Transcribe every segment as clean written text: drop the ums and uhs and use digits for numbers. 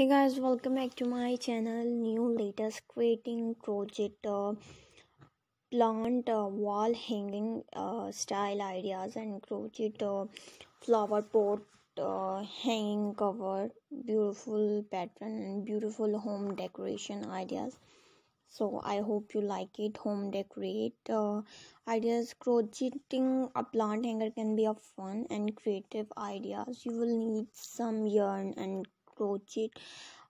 Hey guys, welcome back to my channel. New latest creating crochet plant wall hanging style ideas and crochet flower pot hanging cover, beautiful pattern and beautiful home decoration ideas. So I hope you like it. Home decorate ideas. Crocheting a plant hanger can be a fun and creative ideas. You will need some yarn and crochet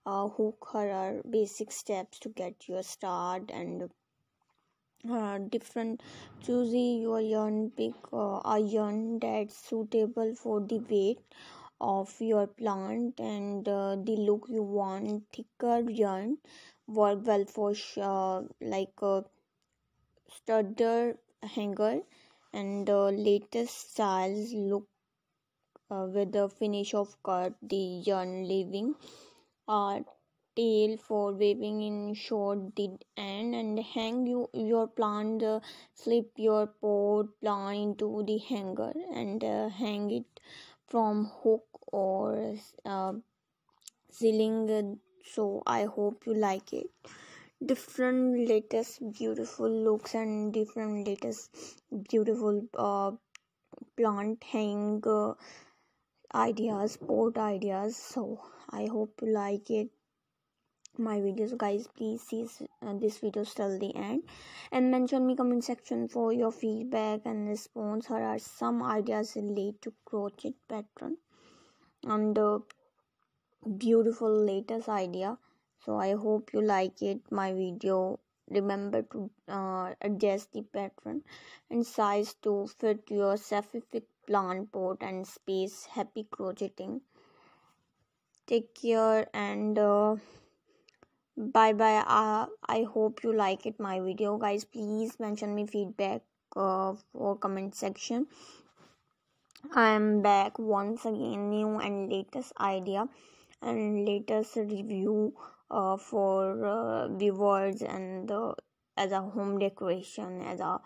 hook. Here are basic steps to get your start and different. Choose your yarn. Pick a yarn that's suitable for the weight of your plant and the look you want. Thicker yarn work well for sturdier hanger and latest styles look with the finish of cut the yarn leaving a tail for waving in short the end and hang your plant. Slip your pot plant into the hanger and hang it from hook or ceiling. So I hope you like it. Different latest beautiful looks and different latest beautiful plant hang ideas, pot ideas. So I hope you like it my videos. Guys, please see this video till the end and mention me comment section for your feedback and response. Here are some ideas related to crochet pattern and beautiful latest idea. So I hope you like it my video. Remember to adjust the pattern and size to fit your specific plant pot and space. Happy crocheting. Take care and bye bye. I hope you like it my video. Guys, please mention me feedback for comment section. I am back once again, new and latest idea and latest review for viewers and as a home decoration, as a